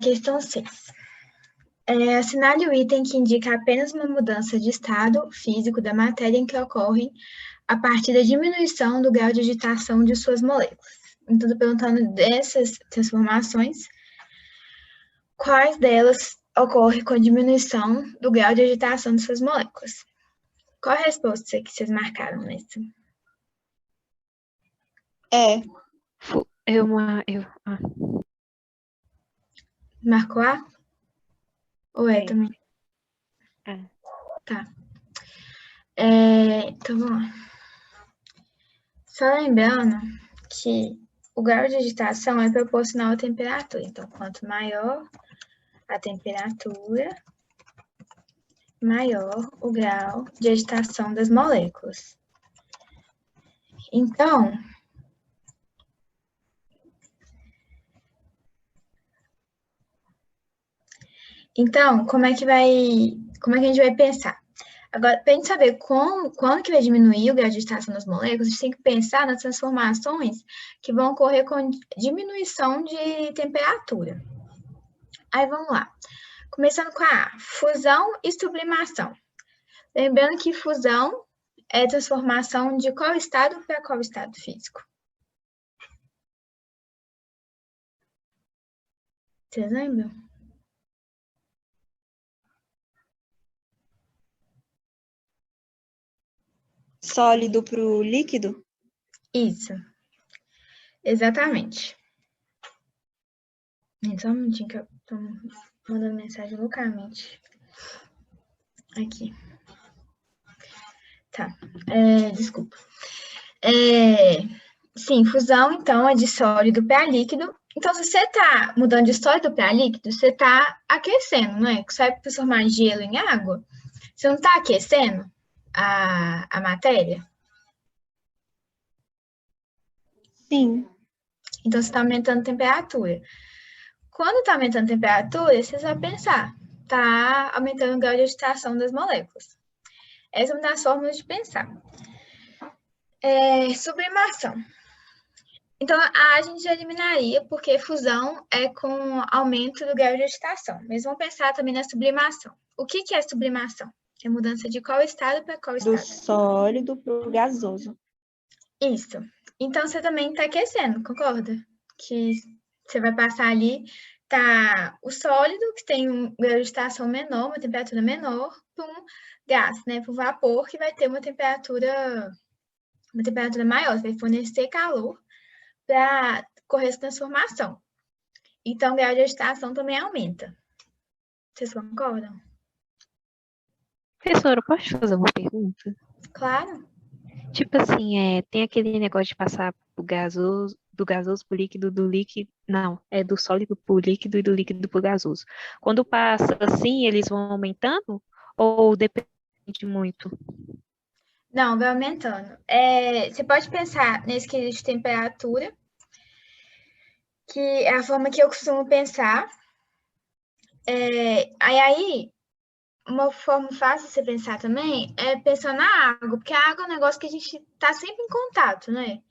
Questão 6. Assinale o item que indica apenas uma mudança de estado físico da matéria em que ocorre a partir da diminuição do grau de agitação de suas moléculas. Então, estou perguntando dessas transformações, quais delas ocorre com a diminuição do grau de agitação de suas moléculas? Qual a resposta que vocês marcaram nessa? Marcou A? Ou é também? Tá. Então, vamos lá. Só lembrando que o grau de agitação é proporcional à temperatura. Então, quanto maior a temperatura, maior o grau de agitação das moléculas. Então, como é que a gente vai pensar? Agora, para a gente saber quando que vai diminuir o grau de agitação das moléculas, a gente tem que pensar nas transformações que vão ocorrer com diminuição de temperatura. Aí, vamos lá. Começando com a A, fusão e sublimação. Lembrando que fusão é transformação de qual estado para qual estado físico? Vocês lembram? Sólido para o líquido? Isso. Exatamente. Só um minutinho que eu estou mandando mensagem loucamente. Aqui. Tá. Desculpa. Sim, fusão, então, é de sólido para líquido. Então, se você está mudando de sólido para líquido, você está aquecendo, não é? Que você vai transformar gelo em água. Você não está aquecendo a matéria? Sim. Então, você está aumentando a temperatura. Quando está aumentando a temperatura, você vai pensar, está aumentando o grau de agitação das moléculas. Essa é uma das formas de pensar. Sublimação. Então, a gente já eliminaria, porque fusão é com aumento do grau de agitação. Mas vamos pensar também na sublimação. O que é sublimação? É mudança de qual estado para qual estado? Do sólido para o gasoso. Isso. Então, você também está aquecendo, concorda? Que você vai passar ali, tá o sólido, que tem um grau de agitação menor, uma temperatura menor, para um gás, né? Para o vapor, que vai ter uma temperatura maior, vai fornecer calor para correr essa transformação. Então, o grau de agitação também aumenta. Vocês concordam? Professora, eu posso te fazer uma pergunta? Claro. Tipo assim, tem aquele negócio de passar do gasoso pro líquido, do líquido... Não, é do sólido pro líquido e do líquido pro gasoso. Quando passa assim, eles vão aumentando? Ou depende muito? Não, vai aumentando. Você pode pensar nesse quesito de temperatura, que é a forma que eu costumo pensar. Aí, uma forma fácil de você pensar também é pensar na água, porque a água é um negócio que a gente está sempre em contato, né?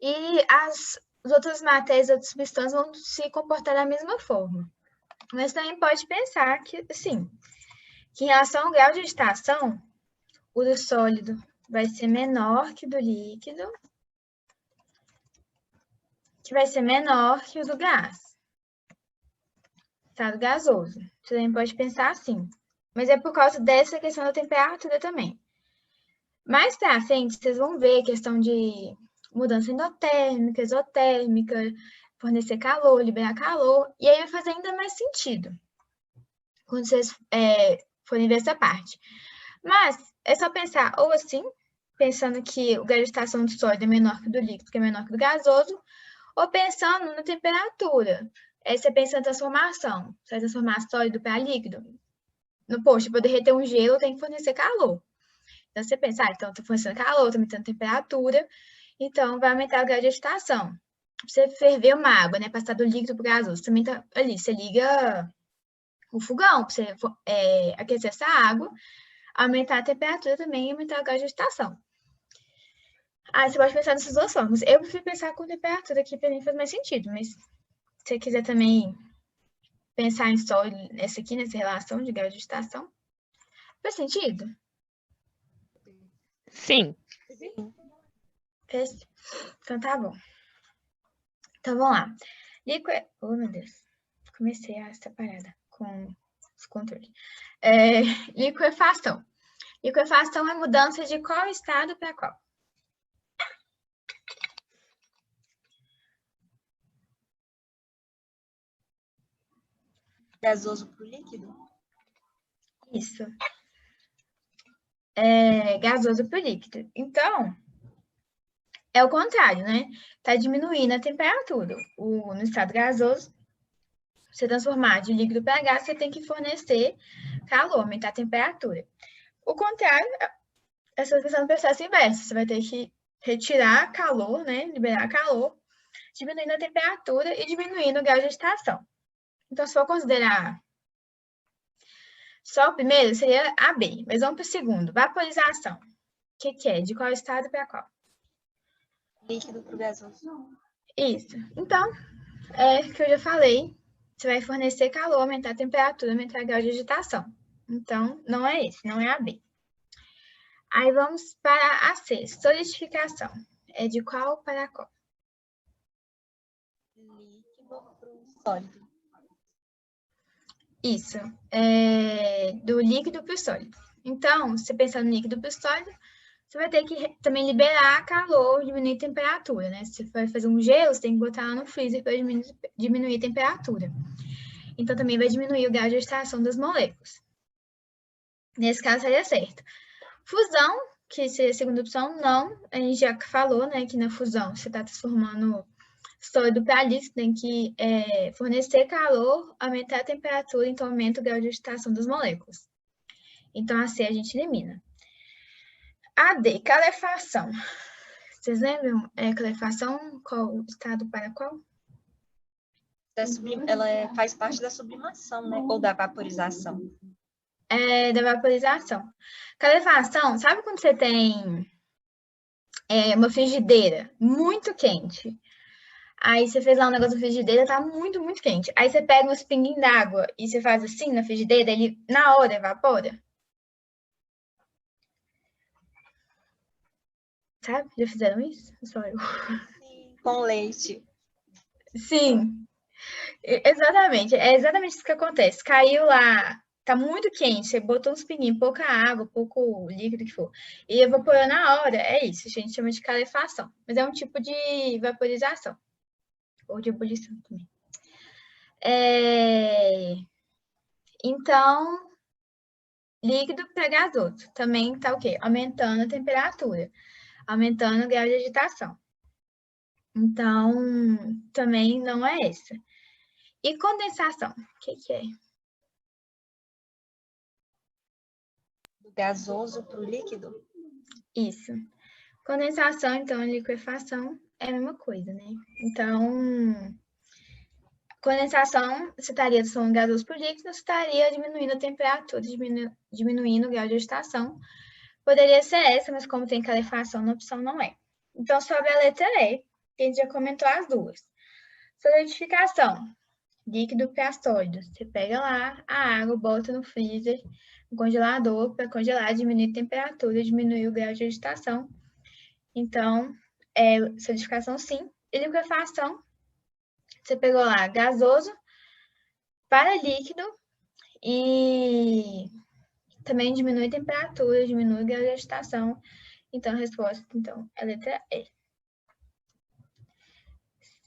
E as outras matérias, outras substâncias vão se comportar da mesma forma. Mas também pode pensar que, assim, que em relação ao grau de agitação, o do sólido vai ser menor que o do líquido, que vai ser menor que o do gás, estado gasoso. Você também pode pensar assim. Mas é por causa dessa questão da temperatura também. Mais pra frente, vocês vão ver a questão de mudança endotérmica, exotérmica, fornecer calor, liberar calor, e aí vai fazer ainda mais sentido quando vocês forem ver essa parte. Mas é só pensar ou assim, pensando que o grau de agitação do sólido é menor que o do líquido, que é menor que o do gasoso, ou pensando na temperatura. Você pensa na transformação. Você vai transformar sólido para líquido. Poxa, para derreter um gelo tem que fornecer calor. Então, você pensa, então estou fornecendo calor, estou aumentando a temperatura, então vai aumentar o grau de agitação. Para você ferver uma água, né, passar do líquido para o gasoso, também tá ali, você liga o fogão para você aquecer essa água, aumentar a temperatura também e aumentar o grau de agitação. Aí você pode pensar nessas duas formas. Eu prefiro pensar com temperatura, que para mim faz mais sentido, mas se você quiser também pensar em sólido nessa aqui, nessa relação de grau de agitação? Faz sentido? Sim. Fez? Então tá bom. Então vamos lá. Oh, meu Deus. Comecei essa parada com os controles. Liquefação. Liquefação é mudança de qual estado para qual? Gasoso para o líquido? Isso. Gasoso para o líquido. Então, é o contrário, né? Está diminuindo a temperatura. No estado gasoso, você transformar de líquido para gás, você tem que fornecer calor, aumentar a temperatura. O contrário, é você pensar no processo inverso. Você vai ter que retirar calor, né? Liberar calor, diminuindo a temperatura e diminuindo o grau de agitação. Então, se for considerar só o primeiro, seria AB. Mas vamos para o segundo. Vaporização. O que é? De qual estado para qual? Líquido para o gasoso. Isso. Então, é o que eu já falei. Você vai fornecer calor, aumentar a temperatura, aumentar o grau de agitação. Então, não é esse, não é AB. Aí vamos para a C, solidificação. É de qual para qual? Líquido para o sólido. Isso, do líquido para o sólido. Então, você pensando no líquido para o sólido, você vai ter que também liberar calor, diminuir a temperatura, né? Se você vai fazer um gelo, você tem que botar lá no freezer para diminuir a temperatura. Então, também vai diminuir o grau de agitação das moléculas. Nesse caso, seria certo. Fusão, que seria a segunda opção, não. A gente já falou, né, que na fusão você está transformando sólido para líquido, tem que fornecer calor, aumentar a temperatura, então aumenta o grau de agitação das moléculas. Então, a C a gente elimina. A D, calefação. Vocês lembram? Calefação, qual estado para qual? Ela faz parte da sublimação, né? Ou da vaporização. Da vaporização. Calefação, sabe quando você tem uma frigideira muito quente? Aí você fez lá um negócio na frigideira, tá muito, muito quente. Aí você pega uns pinguinhos d'água e você faz assim na frigideira, ele na hora evapora. Sabe? Já fizeram isso? Só eu. Sim, com leite. Sim, exatamente. É exatamente isso que acontece. Caiu lá, tá muito quente, você botou uns pinguinhos, pouca água, pouco líquido que for, e evaporou na hora. É isso, a gente chama de calefação. Mas é um tipo de vaporização. Ou de ebulição também. Então, líquido para gasoso. Também tá o quê? Aumentando a temperatura, aumentando o grau de agitação. Então, também não é essa. E condensação, o que é? Do gasoso para o líquido? Isso. Condensação, então, e liquefação é a mesma coisa, né? Então, condensação, você estaria transformando gasoso por líquido, você estaria diminuindo a temperatura, diminuindo o grau de agitação. Poderia ser essa, mas como tem calefação na opção, não é. Então, sobre a letra E, que a gente já comentou as duas. Solidificação, líquido para sólido. Você pega lá a água, bota no freezer, no congelador, para congelar, diminuir a temperatura, diminuir o grau de agitação. Então, solidificação sim. E liquefação, você pegou lá gasoso para líquido e também diminui a temperatura, diminui o grau de agitação. Então, a resposta, então, é a letra E.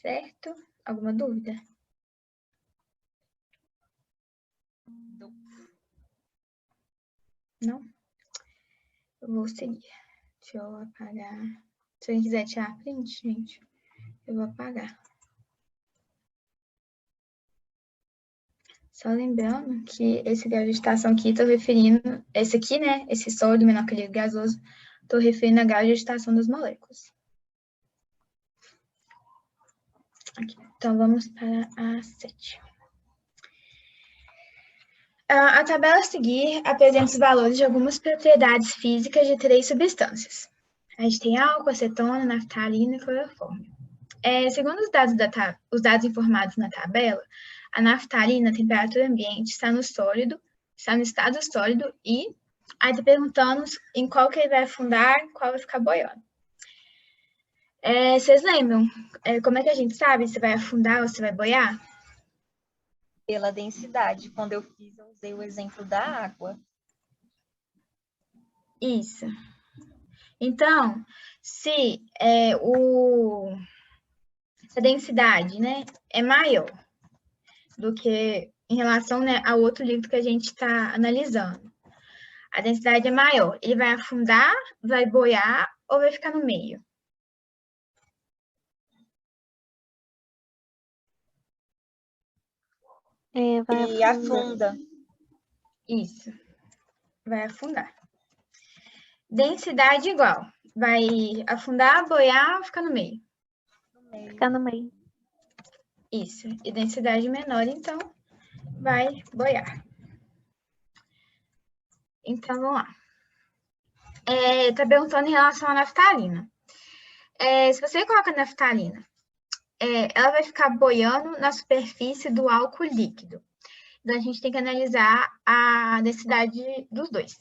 Certo? Alguma dúvida? Não? Eu vou seguir. Deixa eu apagar. Se alguém quiser tirar print, gente, eu vou apagar. Só lembrando que esse grau de agitação aqui, estou referindo, esse aqui, né, esse sólido menor que líquido gasoso, estou referindo a grau de agitação das moléculas. Aqui. Então, vamos para a 7. A tabela a seguir apresenta os valores de algumas propriedades físicas de 3 substâncias. A gente tem álcool, acetona, naftalina e clorofórmio. Segundo os dados informados na tabela, a naftalina, a temperatura ambiente, está no sólido, está no estado sólido e aí está perguntando em qual que ele vai afundar, qual vai ficar boiando. Vocês lembram como é que a gente sabe se vai afundar ou se vai boiar? Pela densidade. Quando eu fiz, eu usei o exemplo da água. Isso. Então, se a densidade, né, é maior do que em relação, né, ao outro líquido que a gente está analisando, a densidade é maior, ele vai afundar, vai boiar ou vai ficar no meio? Vai E afunda. Isso, vai afundar. Densidade igual, vai afundar, boiar ou ficar no meio? Ficar no meio. Isso, e densidade menor, então, vai boiar. Então, vamos lá. Tá perguntando em relação à naftalina. Se você coloca naftalina, ela vai ficar boiando na superfície do álcool líquido. Então, a gente tem que analisar a densidade dos dois.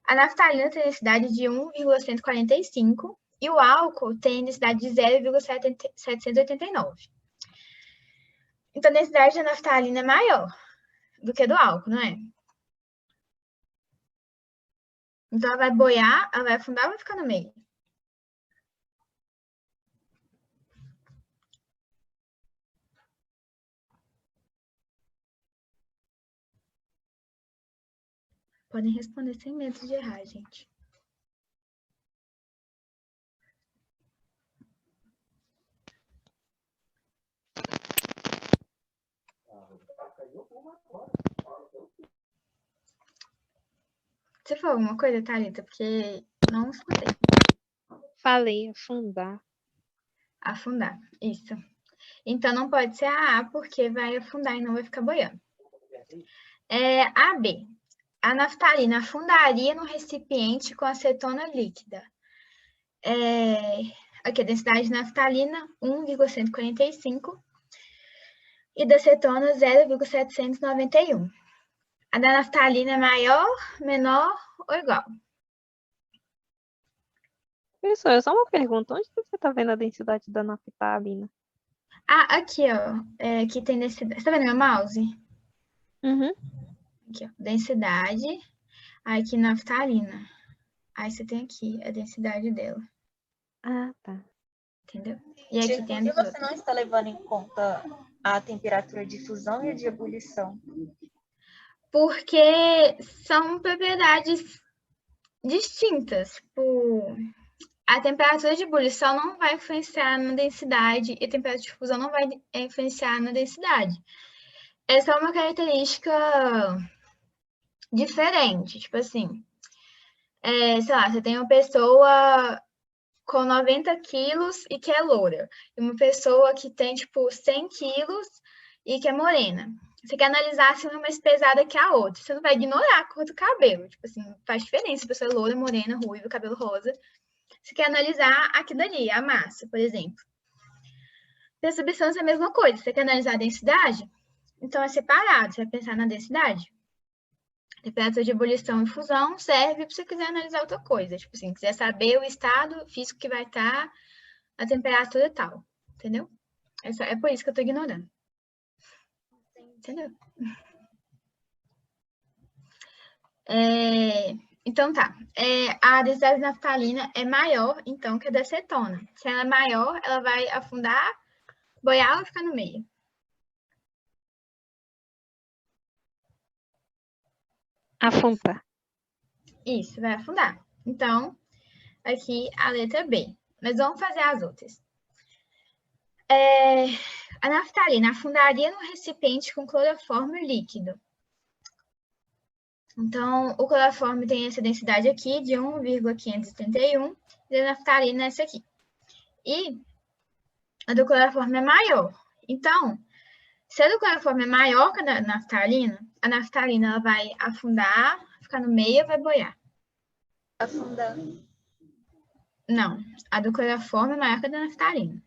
A naftalina tem densidade de 1,145 e o álcool tem densidade de 0,789. Então, a densidade da naftalina é maior do que a do álcool, não é? Então, ela vai boiar, ela vai afundar ou vai ficar no meio? Podem responder sem medo de errar, gente. Você falou alguma coisa, Thalita? Porque não escutei. Falei, afundar. Afundar, isso. Então, não pode ser a A, porque vai afundar e não vai ficar boiando. A B. A naftalina afundaria no recipiente com acetona líquida. Aqui, a densidade de naftalina, 1,145 e da acetona, 0,791. A da naftalina é maior, menor ou igual? Pessoal, só uma pergunta. Onde você está vendo a densidade da naftalina? Aqui, ó. Aqui tem densidade. Você tá vendo meu mouse? Uhum. Aqui, ó. Densidade. Aqui, naftalina. Aí você tem aqui a densidade dela. Ah, tá. Entendeu? E aqui Tipo, tem a e dos você outros. não está levando em conta a temperatura de fusão e a de ebulição? Porque são propriedades distintas. A temperatura de ebulição não vai influenciar na densidade e a temperatura de fusão não vai influenciar na densidade. Essa é uma característica diferente. Tipo assim, sei lá, você tem uma pessoa com 90 quilos e que é loura. E uma pessoa que tem, tipo, 100 quilos e que é morena. Você quer analisar se uma é mais pesada que a outra. Você não vai ignorar a cor do cabelo. Tipo assim, faz diferença se a pessoa é loura, morena, ruiva, cabelo rosa. Você quer analisar aquilo ali, a massa, por exemplo. Da substância é a mesma coisa. Você quer analisar a densidade? Então é separado. Você vai pensar na densidade. Temperatura de ebulição e fusão serve para você quiser analisar outra coisa. Tipo assim, quiser saber o estado físico que vai estar a temperatura tal. Entendeu? É por isso que eu tô ignorando. Entendeu? Então tá. A densidade de naftalina é maior, então, que a da acetona. Se ela é maior, ela vai afundar, boiar ou ficar no meio? Afundar. Isso, vai afundar. Então, aqui a letra B. Mas vamos fazer as outras. A naftalina afundaria no recipiente com cloroformo líquido. Então, o cloroformo tem essa densidade aqui de 1,531 e a naftalina é essa aqui. E a do cloroformo é maior. Então, se a do cloroformo é maior que a naftalina ela vai afundar, ficar no meio e vai boiar. Afundar. Não, a do cloroformo é maior que a da naftalina.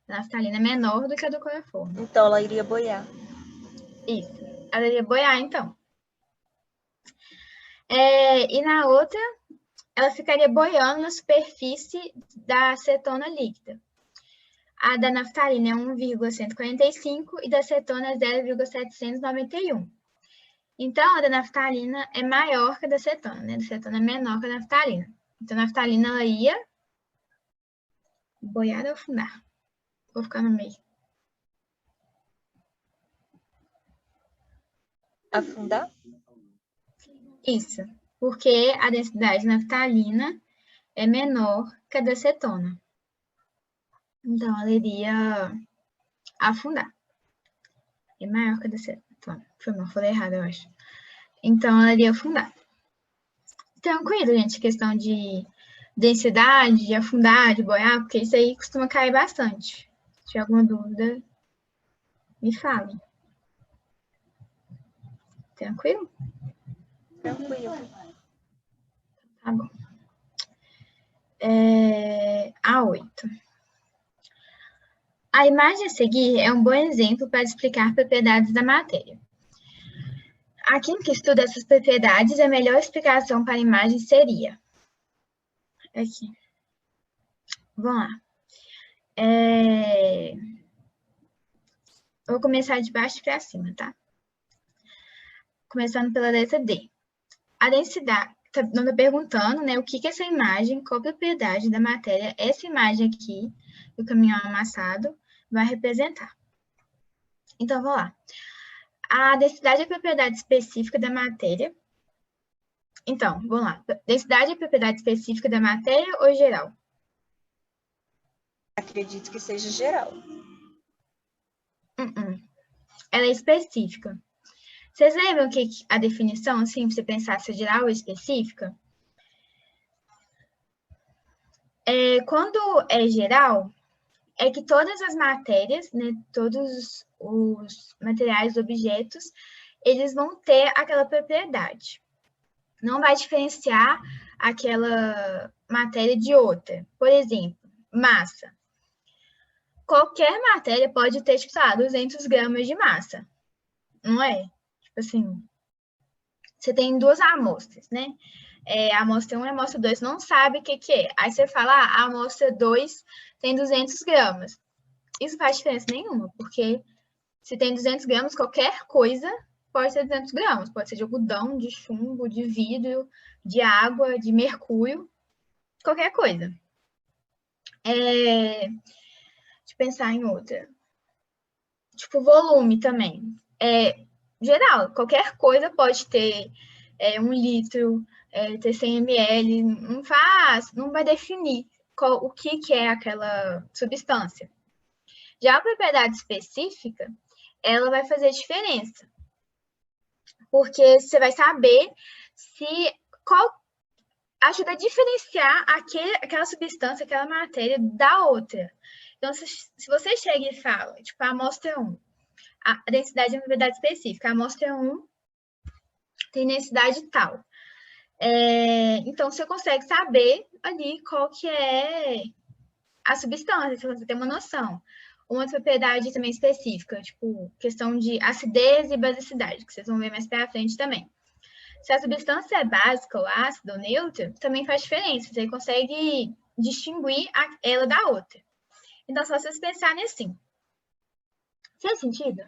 A naftalina é menor do que a do cloroformo. Então, ela iria boiar. Isso. Ela iria boiar, então. E na outra, ela ficaria boiando na superfície da acetona líquida. A da naftalina é 1,145 e da acetona é 0,791. Então, a da naftalina é maior que a da acetona, né? A acetona é menor que a naftalina. Então, a naftalina ela ia boiar ou afundar. Vou ficar no meio. Afundar? Isso, porque a densidade de naftalina é menor que a da acetona. Então, ela iria afundar. É maior que a da acetona. Foi mal, falei errado, eu acho. Então, ela iria afundar. Tranquilo, gente, questão de densidade, de afundar, de boiar, porque isso aí costuma cair bastante. Se tiver alguma dúvida, me fale. Tranquilo? Tranquilo. Tá bom. A8. A imagem a seguir é um bom exemplo para explicar propriedades da matéria. A química estuda essas propriedades e a melhor explicação para a imagem seria... Aqui. Vamos lá. Vou começar de baixo para cima, tá? Começando pela letra D. A densidade... Não está perguntando, né, o que essa imagem, qual a propriedade da matéria, essa imagem aqui, do caminhão amassado, vai representar. Então, vamos lá. A densidade é a propriedade específica da matéria. Então, vamos lá. Densidade é a propriedade específica da matéria ou geral? Acredito que seja geral. Ela é específica. Vocês lembram que a definição, assim, para você pensar se é geral ou específica? Quando é geral, é que todas as matérias, né, todos os materiais, objetos, eles vão ter aquela propriedade. Não vai diferenciar aquela matéria de outra. Por exemplo, massa. Qualquer matéria pode ter, tipo, 200 gramas de massa. Não é? Tipo assim, você tem duas amostras, né? A amostra 1 e a amostra 2 não sabe o que é. Aí você fala, a amostra 2 tem 200 gramas. Isso não faz diferença nenhuma, porque se tem 200 gramas, qualquer coisa pode ser 200 gramas. Pode ser de algodão, de chumbo, de vidro, de água, de mercúrio, qualquer coisa. Deixa eu pensar em outra. Tipo, volume também. Geral, qualquer coisa pode ter 1 litro, ter 100 ml, não vai definir o que é aquela substância. Já a propriedade específica, ela vai fazer diferença, porque você vai saber qual ajuda a diferenciar aquela substância, aquela matéria da outra. Então, se você chega e fala, tipo, a amostra 1, a densidade é uma propriedade específica, a amostra 1 tem densidade tal. Então, você consegue saber ali qual que é a substância, você tem uma noção. Uma propriedade também específica, tipo, questão de acidez e basicidade, que vocês vão ver mais para frente também. Se a substância é básica, ou ácida, ou neutra, também faz diferença. Você consegue distinguir ela da outra. Então, só vocês pensarem assim. Fez sentido?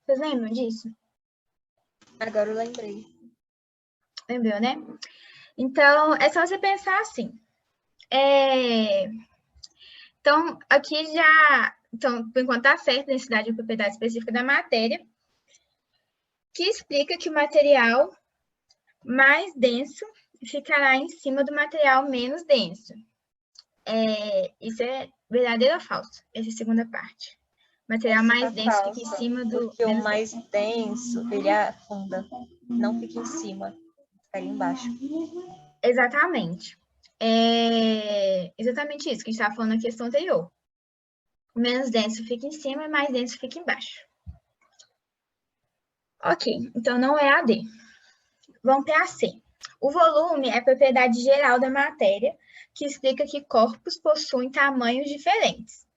Vocês lembram disso? Agora eu lembrei. Lembrou, né? Então, é só você pensar assim. Então, aqui já... Então, por enquanto, está certo a densidade de propriedade específica da matéria, que explica que o material mais denso ficará em cima do material menos denso. Isso é verdadeiro ou falso? Essa é a segunda parte. O material mais denso fica em cima do... Porque o mais denso, ele afunda. Não fica em cima, fica embaixo. Exatamente. Exatamente isso que a gente estava falando na questão anterior. O menos denso fica em cima e o mais denso fica embaixo. Ok, então não é a D. Vamos para a C. O volume é a propriedade geral da matéria, que explica que corpos possuem tamanhos diferentes.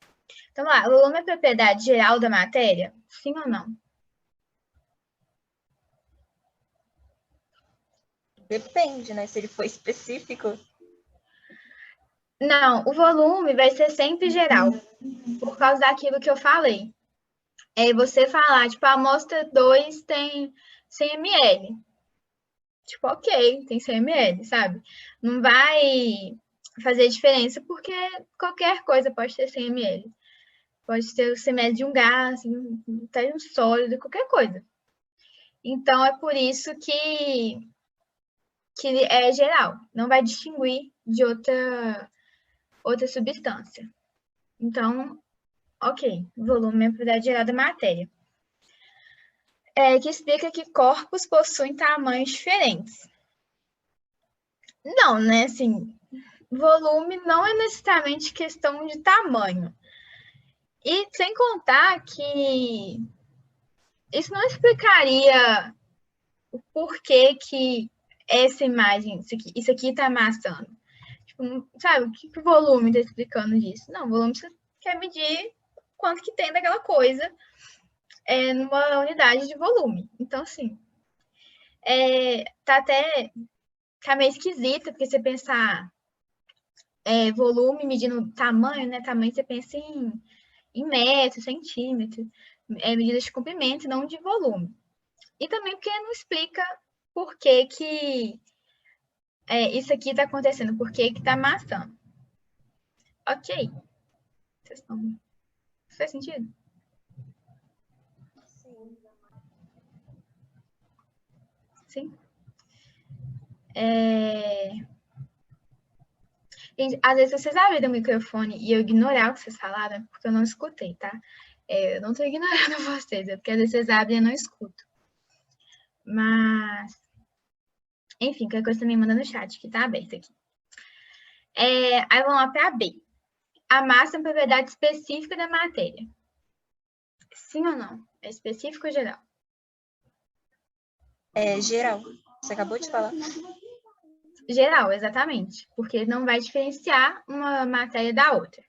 Então, lá, o volume é propriedade geral da matéria? Sim ou não? Depende, né? Se ele for específico. Não, o volume vai ser sempre geral, por causa daquilo que eu falei. É você falar, tipo, a amostra 2 tem 100 ml. Tipo, ok, tem 100 ml, sabe? Não vai fazer diferença porque qualquer coisa pode ter 100 ml. Pode ser o 100 ml de um gás, até um sólido, qualquer coisa. Então, é por isso que é geral. Não vai distinguir de outra substância. Então, ok, volume é a propriedade geral da matéria. Que explica que corpos possuem tamanhos diferentes. Não, né? Assim, volume não é necessariamente questão de tamanho. E sem contar que isso não explicaria o porquê que essa imagem, isso aqui está amassando. Tipo, sabe, o que o volume está explicando disso? Não, o volume você quer medir quanto que tem daquela coisa numa unidade de volume. Então, assim, tá meio esquisito, porque você pensar volume medindo tamanho, né? Tamanho você pensa em metro, centímetro, medidas de comprimento, não de volume. E também porque não explica por que que isso aqui está acontecendo, por que que está amassando. Ok. Faz sentido? Sim. Sim. Gente, às vezes vocês abrem o microfone e eu ignorar o que vocês falaram, porque eu não escutei, tá? Eu não tô ignorando vocês, é porque às vezes vocês abrem e eu não escuto. Mas, enfim, qualquer coisa também manda no chat, que tá aberto aqui. Aí vamos lá para B. A massa é uma propriedade específica da matéria. Sim ou não? É específico ou geral? É geral. Você acabou de falar. Geral, exatamente. Porque não vai diferenciar uma matéria da outra.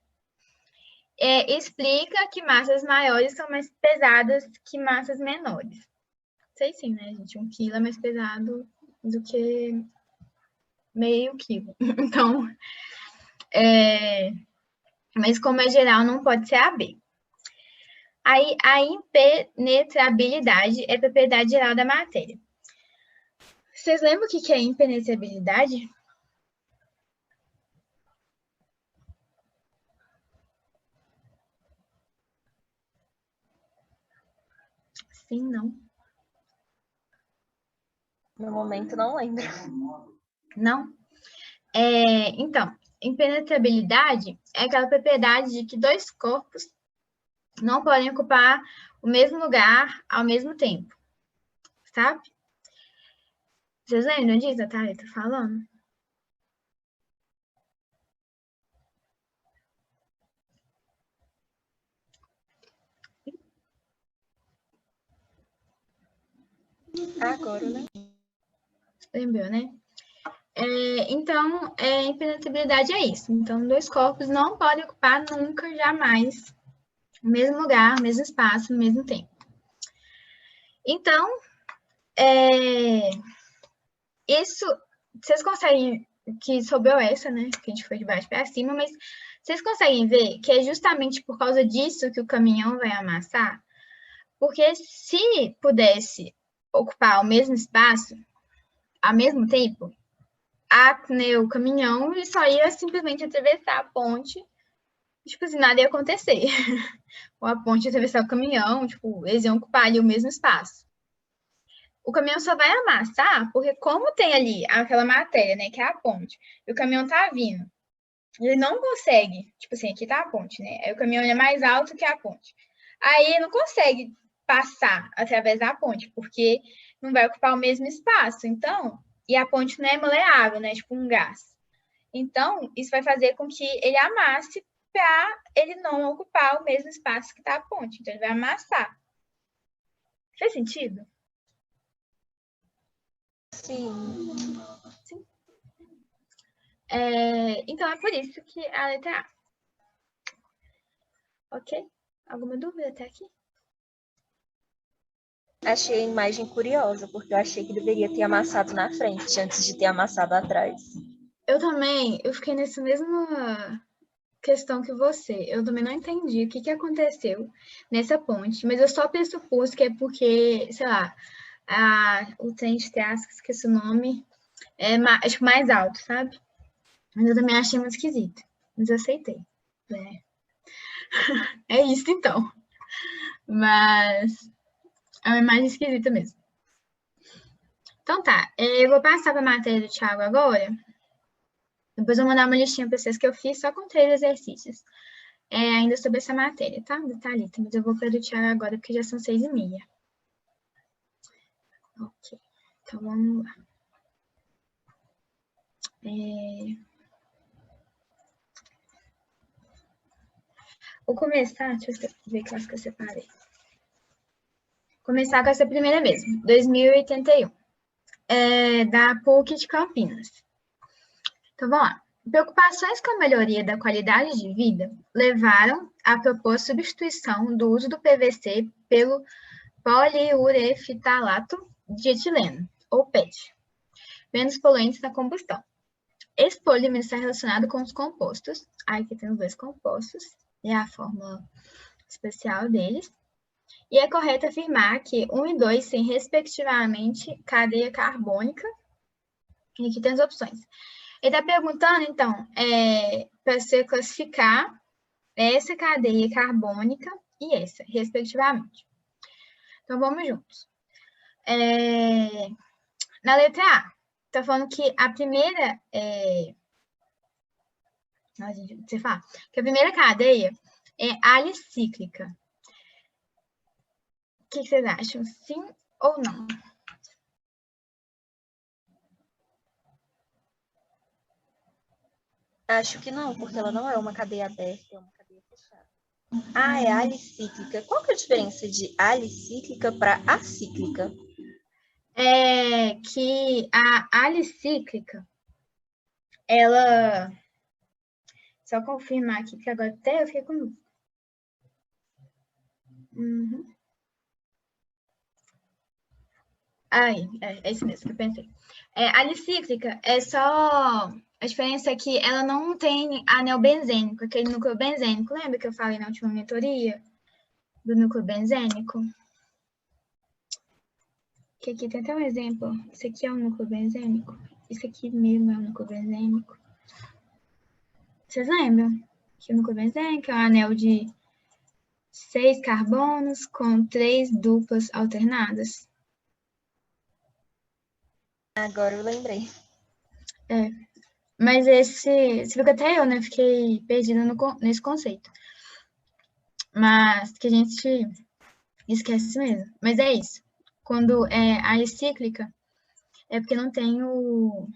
Explica que massas maiores são mais pesadas que massas menores. Sei sim, né, gente? 1 quilo é mais pesado do que meio quilo. Então, mas como é geral, não pode ser AB. Aí, a impenetrabilidade é propriedade geral da matéria. Vocês lembram o que é impenetrabilidade? Sim, não. No momento, não lembro. Não? Então, impenetrabilidade é aquela propriedade de que dois corpos não podem ocupar o mesmo lugar ao mesmo tempo, sabe? Vocês lembram disso, a Thalita falando? Agora, né? Lembrou, né? Então, impenetrabilidade é isso. Então, dois corpos não podem ocupar nunca, jamais, o mesmo lugar, o mesmo espaço, no mesmo tempo. Então, isso, vocês conseguem, que sobrou essa, né? Que a gente foi de baixo para cima, mas vocês conseguem ver que é justamente por causa disso que o caminhão vai amassar? Porque se pudesse ocupar o mesmo espaço, ao mesmo tempo, o caminhão ele só ia simplesmente atravessar a ponte, tipo assim, nada ia acontecer. Ou a ponte ia atravessar o caminhão, tipo, eles iam ocupar ali o mesmo espaço. O caminhão só vai amassar porque como tem ali aquela matéria, né, que é a ponte, e o caminhão tá vindo, ele não consegue, tipo assim, aqui tá a ponte, né? Aí o caminhão é mais alto que a ponte. Aí ele não consegue passar através da ponte, porque não vai ocupar o mesmo espaço. Então, e a ponte não é maleável, né? Tipo um gás. Então, isso vai fazer com que ele amasse para ele não ocupar o mesmo espaço que está a ponte. Então, ele vai amassar. Faz sentido? Sim. Sim. Então, é por isso que a letra A. Ok? Alguma dúvida até aqui? Achei a imagem curiosa, porque eu achei que deveria ter amassado na frente, antes de ter amassado atrás. Eu também, eu fiquei nessa mesma questão que você. Eu também não entendi o que aconteceu nessa ponte, mas eu só pressupus que é porque, sei lá, o trem de Triássico, esqueci o nome, acho que mais alto, sabe? Mas eu também achei muito esquisito. Mas eu aceitei. É isso então. Mas é uma imagem esquisita mesmo. Então tá, eu vou passar para a matéria do Thiago agora. Depois eu vou mandar uma listinha para vocês que eu fiz só com 3 exercícios. Ainda sobre essa matéria, tá? Detalhista, mas eu vou para do Thiago agora porque já são 6h30. Ok, então vamos lá. Vou começar, deixa eu ver que eu separei. Começar com essa primeira mesmo, 2081, da PUC de Campinas. Então vamos lá. Preocupações com a melhoria da qualidade de vida levaram a propor substituição do uso do PVC pelo poliurefitalato de etileno, ou PET, menos poluentes na combustão. Esse polímero está relacionado com os compostos. Aqui tem os 2 compostos, e a fórmula especial deles. E é correto afirmar que 1 e 2 têm, respectivamente, cadeia carbônica. E aqui tem as opções. Ele está perguntando, então, para você classificar essa cadeia carbônica e essa, respectivamente. Então, vamos juntos. Na letra A, está falando que a primeira... você fala que a primeira cadeia é alicíclica. O que vocês acham? Sim ou não? Acho que não, porque ela não é uma cadeia aberta, é uma cadeia fechada. Ah, é alicíclica. Qual que é a diferença de alicíclica para acíclica? É que a alicíclica, ela... Só confirmar aqui, que agora até eu fiquei com dúvida. Aí, é isso mesmo que eu pensei. A alicíclica é só... A diferença é que ela não tem anel benzênico, aquele núcleo benzênico. Lembra que eu falei na última mentoria do núcleo benzênico? Que aqui tem até um exemplo. Isso aqui é um núcleo benzênico. Isso aqui mesmo é um núcleo benzênico. Vocês lembram? Que o núcleo benzênico é um anel de 6 carbonos com 3 duplas alternadas. Agora eu lembrei. Mas você viu que até eu, né, fiquei perdida nesse conceito. Mas que a gente esquece mesmo. Mas é isso. Quando é alicíclica, é porque não tem o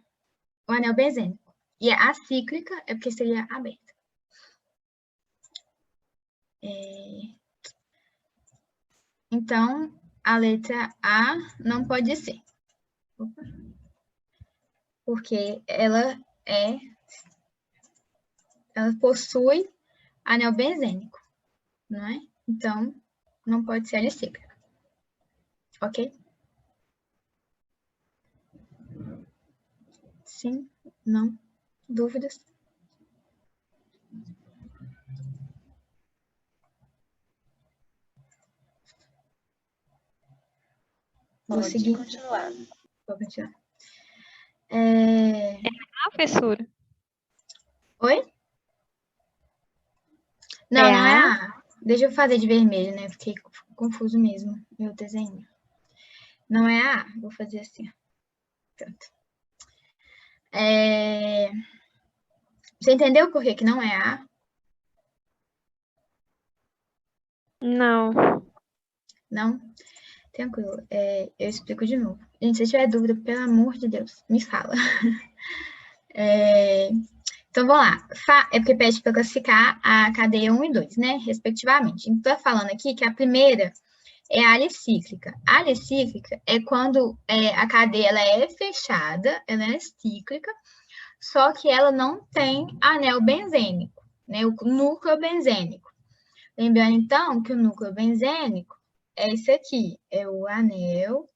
anel benzênico. E a acíclica é porque seria aberta. Então, a letra A não pode ser. Porque ela possui anel benzênico, não é? Então, não pode ser alicíclica. Ok? Sim? Não? Dúvidas? Vou seguir. Continuar. Vou continuar. Professora. Oi? Não, não é A. Deixa eu fazer de vermelho, né? Fiquei confuso mesmo, meu desenho. Não é A. Vou fazer assim. Pronto. Você entendeu por que não é A? Não. Não? Tranquilo. Eu explico de novo. Gente, se tiver dúvida, pelo amor de Deus, me fala. Então, vamos lá. É porque pede para classificar a cadeia 1 e 2, né? Respectivamente. Então, está falando aqui que a primeira é a alicíclica. A alicíclica é quando a cadeia ela é fechada, ela é cíclica, só que ela não tem anel benzênico, né? O núcleo benzênico. Lembrando, então, que o núcleo benzênico é esse aqui. É o anel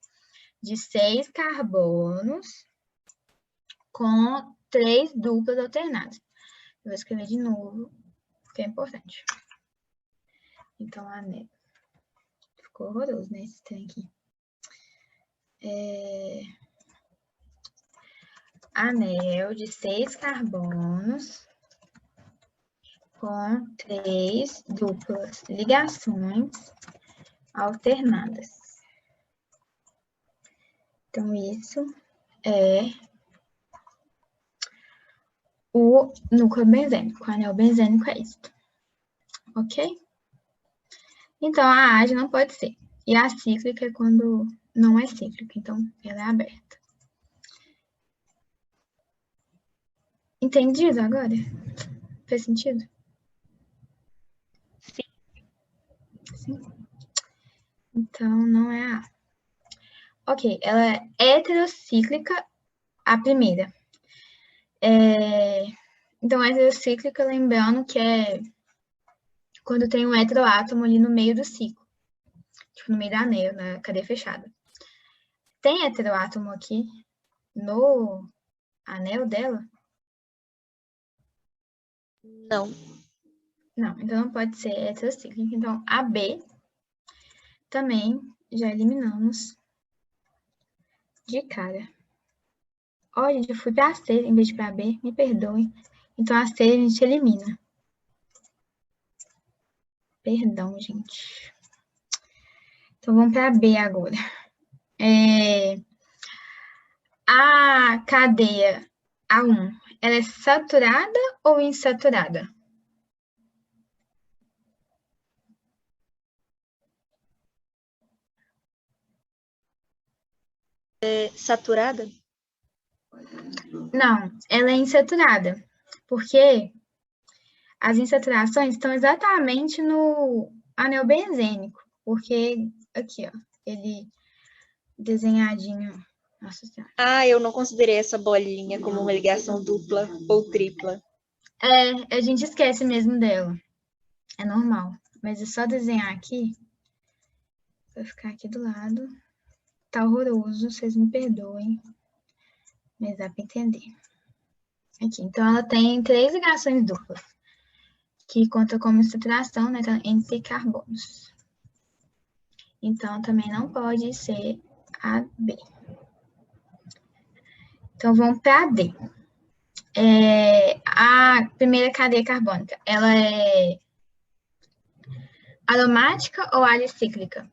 de 6 carbonos com 3 duplas alternadas. Eu vou escrever de novo, porque é importante. Então, anel. Ficou horroroso, né, esse trem aqui. Anel de 6 carbonos com 3 duplas ligações alternadas. Então, isso é o núcleo benzênico. O anel benzênico é isso. Ok? Então, a AD não pode ser. E a cíclica é quando não é cíclica. Então, ela é aberta. Entendido agora? Fez sentido? Sim. Sim. Então, não é a A. Ok, ela é heterocíclica, a primeira. Então, heterocíclica, lembrando que é quando tem um heteroátomo ali no meio do ciclo. Tipo, no meio da anel, na cadeia fechada. Tem heteroátomo aqui no anel dela? Não. Não, então não pode ser heterocíclica. Então, a B também já eliminamos de cara. Ó, gente, eu fui para C em vez de para B, me perdoem. Então, a C a gente elimina. Perdão, gente. Então, vamos para B agora. A cadeia A1, ela é saturada ou insaturada? É saturada? Não, ela é insaturada, porque as insaturações estão exatamente no anel benzênico, porque aqui, ó, ele desenhadinho. Nossa Senhora. Ah, eu não considerei essa bolinha como uma ligação dupla ou tripla. A gente esquece mesmo dela. É normal. Mas é só desenhar aqui. Vai ficar aqui do lado. Tá horroroso, vocês me perdoem. Mas dá para entender. Aqui, então ela tem 3 ligações duplas, que conta como saturação, né, entre carbonos. Então também não pode ser a B. Então vamos para a D. A primeira cadeia carbônica, ela é aromática ou alicíclica?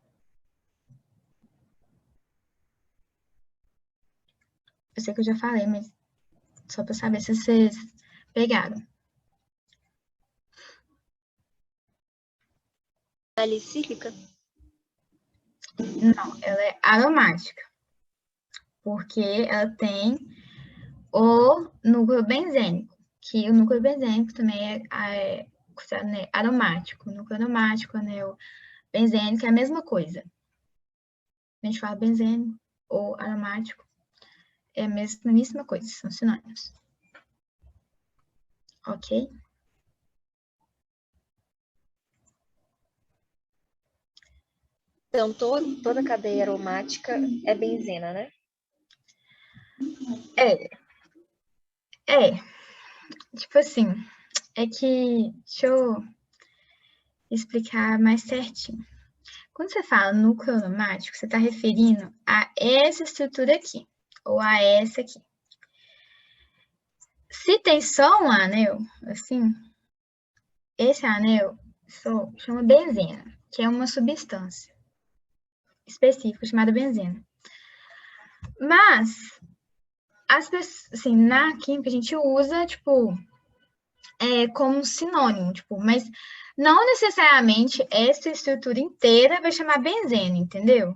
Eu sei que eu já falei, mas só para saber se vocês pegaram. Alicíclica? Não, ela é aromática, porque ela tem o núcleo benzênico, que o núcleo benzênico também é considerado, né, aromático. O núcleo aromático, anel benzênico é a mesma coisa. A gente fala benzênico ou aromático, é a mesma coisa, são sinônimos. Ok? Então, toda cadeia aromática é benzena, né? Tipo assim, é que, deixa eu explicar mais certinho. Quando você fala núcleo aromático, você está referindo a essa estrutura aqui, ou a essa aqui. Se tem só um anel, assim, esse anel chama benzena, que é uma substância específica chamada benzena. Mas, assim, na química a gente usa, tipo, como sinônimo, tipo, mas não necessariamente essa estrutura inteira vai chamar benzena, entendeu?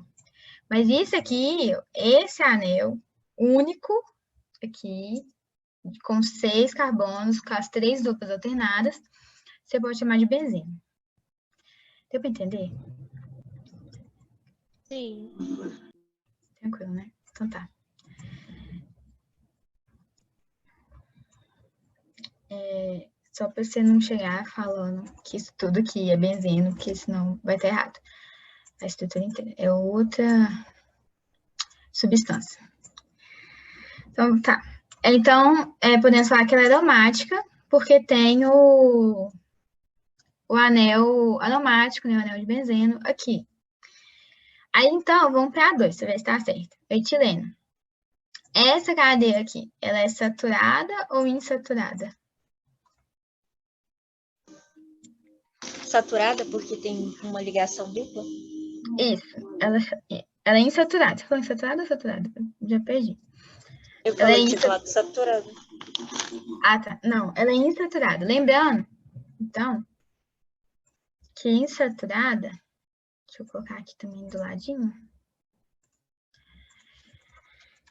Mas isso aqui, esse anel único aqui, com 6 carbonos, com as 3 duplas alternadas, você pode chamar de benzena. Deu para entender? Sim. Tranquilo, né? Então tá. Só para você não chegar falando que isso tudo aqui é benzeno, porque senão vai estar errado. A estrutura inteira. É outra substância. Então, tá. Então, podemos falar que ela é aromática, porque tem o anel aromático, né, o anel de benzeno aqui. Aí, então, vamos para A2, para ver se está certo. Etileno. Essa cadeia aqui, ela é saturada ou insaturada? Saturada porque tem uma ligação dupla? Isso. Ela é insaturada. Você falou insaturada ou saturada? Já perdi. Eu falei que tinha falado saturada. Ah, tá. Não, ela é insaturada. Lembrando, então, que insaturada... Deixa eu colocar aqui também do ladinho.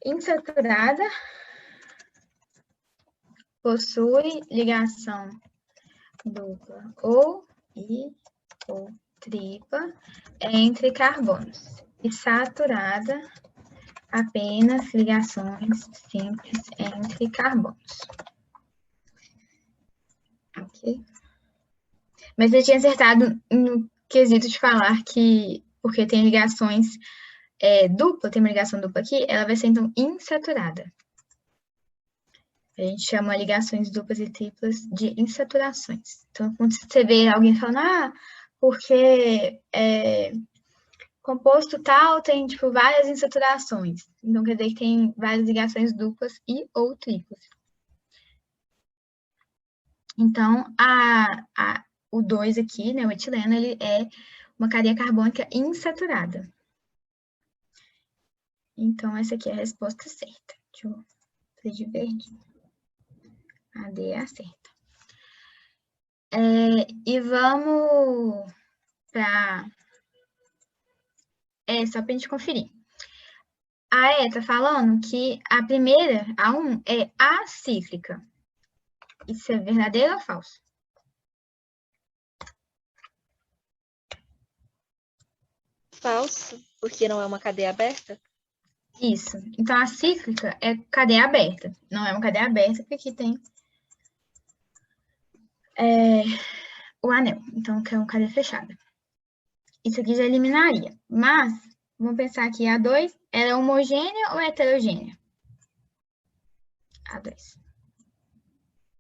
Insaturada possui ligação dupla ou tripla entre carbonos. E saturada, apenas ligações simples entre carbonos. Ok? Mas eu tinha acertado no quesito de falar que, porque tem ligações dupla, tem uma ligação dupla aqui, ela vai ser, então, insaturada. A gente chama ligações duplas e triplas de insaturações. Então, quando você vê alguém falando, porque composto tal tem, tipo, várias insaturações. Então, quer dizer que tem várias ligações duplas e ou triplas. Então, o 2 aqui, né, o etileno, ele é uma cadeia carbônica insaturada. Então, essa aqui é a resposta certa. Deixa eu fazer de verde. A D é a certa. E vamos para... só para a gente conferir. A E está falando que a primeira, a 1, é acíclica. Isso é verdadeiro ou falso? Falso, porque não é uma cadeia aberta? Isso. Então, a cíclica é cadeia aberta. Não é uma cadeia aberta, porque aqui tem o anel. Então, que é uma cadeia fechada. Isso aqui já eliminaria. Mas, vamos pensar aqui, a 2, ela é homogênea ou heterogênea? A 2.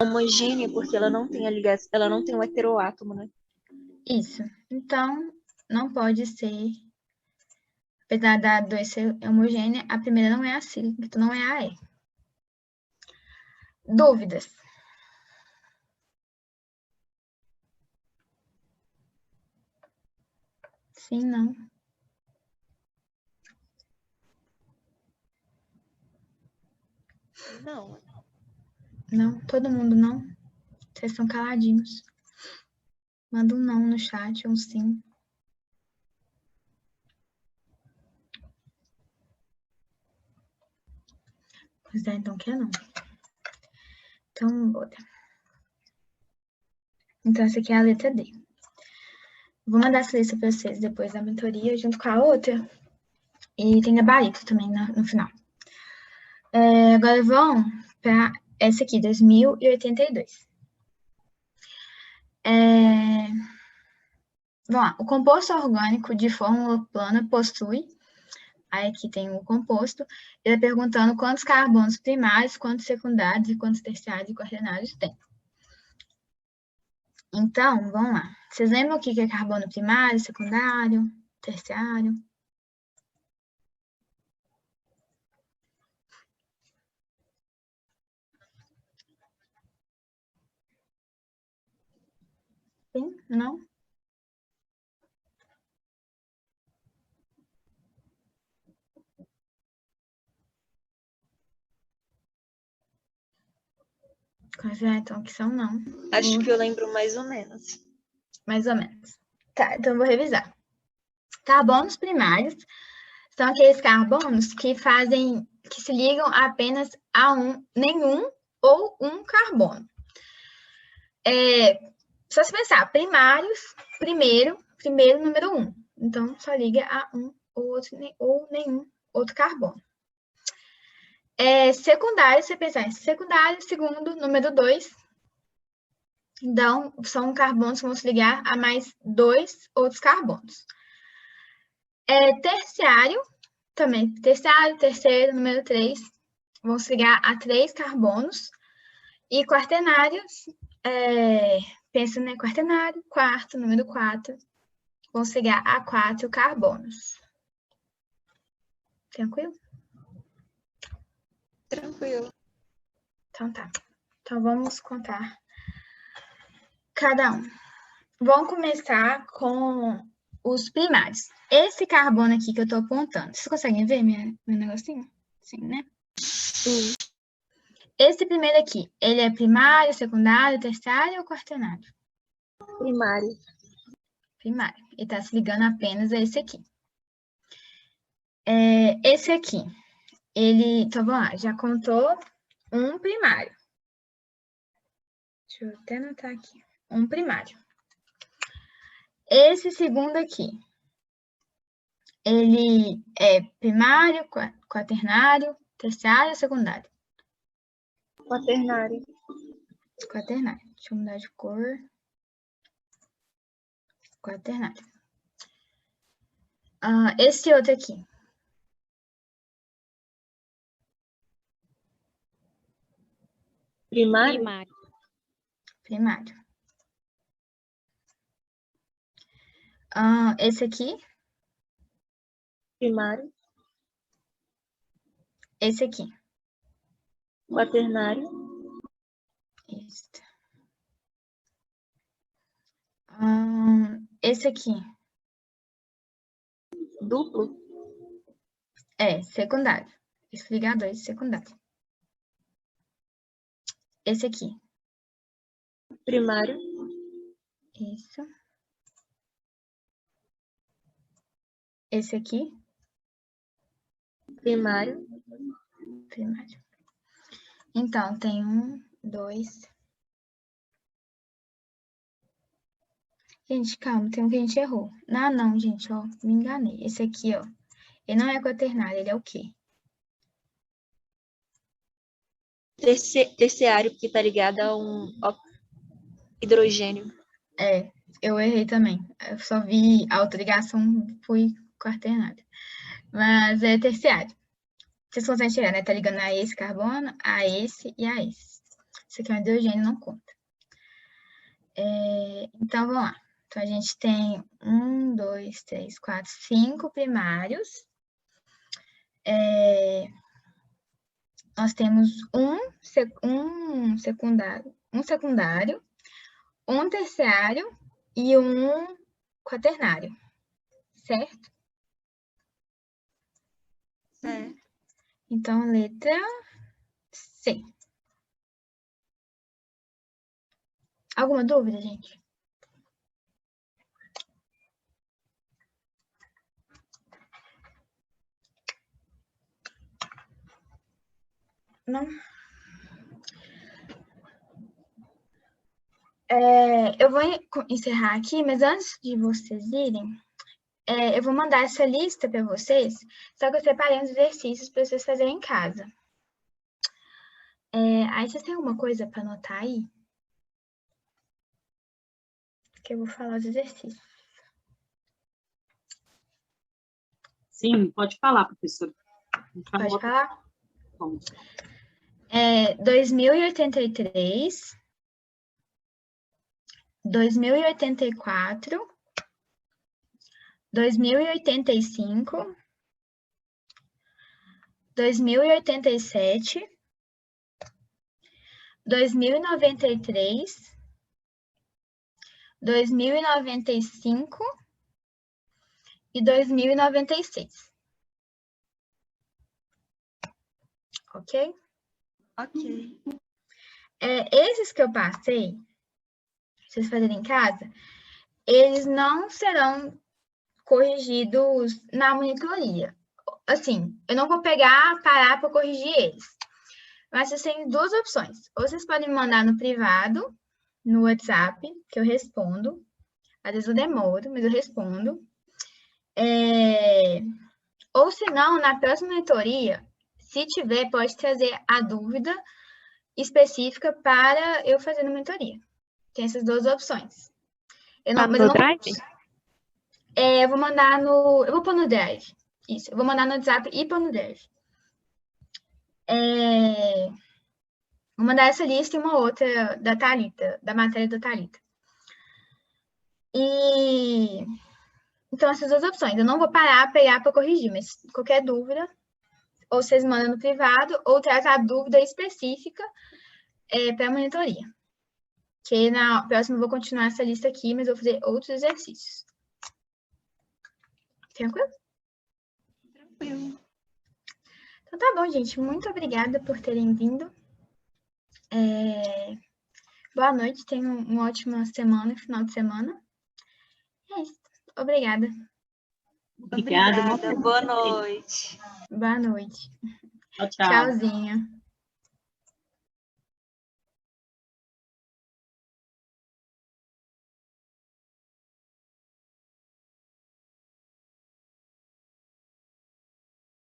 Homogênea porque ela não tem a ligação, ela não tem um heteroátomo, né? Isso. Então, não pode ser... Apesar da 2 ser homogênea, a primeira não é a cíclica, então não é a E. Dúvidas? Sim, não. Não. Não, todo mundo não. Vocês são caladinhos. Manda um não no chat, um sim. Pois é, então que é não. Então, bora. Então, essa aqui é a letra D. Vou mandar essa lista para vocês depois da mentoria, junto com a outra. E tem gabarito também no final. Agora vão para essa aqui, 2082. Vamos lá. O composto orgânico de fórmula plana possui... Aí aqui tem o composto. Ele está perguntando quantos carbonos primários, quantos secundários e quantos terciários e quaternários tem. Então, vamos lá. Vocês lembram o que é carbono primário, secundário, terciário? Sim? Não? Quais é, então, que são não? Acho que eu lembro mais ou menos. Mais ou menos. Tá, então eu vou revisar. Carbonos primários são aqueles carbonos que se ligam apenas a nenhum ou um carbono. Só se pensar, primários, primeiro, número 1. Então, só liga a um ou nenhum outro carbono. Secundário, você pensar em secundário, segundo, número 2. Então, são carbonos que vão se ligar a mais 2 outros carbonos. Terciário, também. Terciário, terceiro, número 3, vão se ligar a 3 carbonos. E quaternário, pensa, né? Quaternário, quarto, número 4, vão se ligar a 4 carbonos. Tranquilo? Tranquilo. Então tá. Então vamos contar cada um. Vamos começar com os primários. Esse carbono aqui que eu tô apontando, vocês conseguem ver meu negocinho? Sim, né? Sim. Esse primeiro aqui, ele é primário, secundário, terciário ou quaternário? Primário. Primário. Ele tá se ligando apenas a esse aqui. Esse aqui, então vamos lá, já contou um primário. Deixa eu até anotar aqui. Um primário. Esse segundo aqui, ele é primário, quaternário, terciário ou secundário? Quaternário. Quaternário. Deixa eu mudar de cor. Quaternário. Esse outro aqui. Primário. Primário. Esse aqui. Primário. Esse aqui. Quaternário. Isso. Esse aqui. Duplo. Secundário. Isso liga a 2, secundário. Esse aqui. Primário. Isso. Esse aqui. Primário. Primário. Então, tem 1, 2. Gente, calma, tem um que a gente errou. Não, gente, ó, me enganei. Esse aqui, ó, ele não é quaternário, ele é o quê? Terciário, porque tá ligado a um hidrogênio. Eu errei também. Eu só vi a autoligação, fui quaternário. Mas é terciário. Vocês conseguem enxergar, né? Tá ligando a esse carbono, a esse e a esse. Isso aqui é um hidrogênio, não conta. Então, vamos lá. Então, a gente tem 1, 2, 3, 4, 5 primários. Nós temos um secundário, um terciário e um quaternário, certo? Certo. Então, letra C. Alguma dúvida, gente? Não? Eu vou encerrar aqui, mas antes de vocês irem, eu vou mandar essa lista para vocês, só que eu separei uns exercícios para vocês fazerem em casa. Aí vocês têm alguma coisa para anotar aí? Que eu vou falar os exercícios. Sim, pode falar, professora. Pode falar? Bom. 2083, 2084, 2085, 2087, 2093, 2095 e 2096. Ok? Ok. Esses que eu passei, vocês fazerem em casa, eles não serão corrigidos na monitoria. Assim, eu não vou parar para corrigir eles. Mas vocês têm duas opções. Ou vocês podem me mandar no privado, no WhatsApp, que eu respondo. Às vezes eu demoro, mas eu respondo. Ou se não, na próxima monitoria, se tiver, pode trazer a dúvida específica para eu fazer na monitoria. Tem essas duas opções. Tá Mas eu no não Drive? eu vou mandar no... Eu vou pôr no Drive. Isso, eu vou mandar no WhatsApp e pôr no Drive. Vou mandar essa lista e uma outra da Thalita, da matéria da Thalita. E... Então, essas duas opções. Eu não vou parar, pegar para corrigir, mas qualquer dúvida, ou vocês mandam no privado, ou traz a dúvida específica para a monitoria. Que na próxima eu vou continuar essa lista aqui, mas eu vou fazer outros exercícios. Tranquilo? Tranquilo. Então tá bom, gente. Muito obrigada por terem vindo. Boa noite, tenham uma ótima semana, final de semana. É isso. Obrigada. Obrigada. Obrigada. Boa noite. Boa noite. Tchau, tchau. Tchauzinho.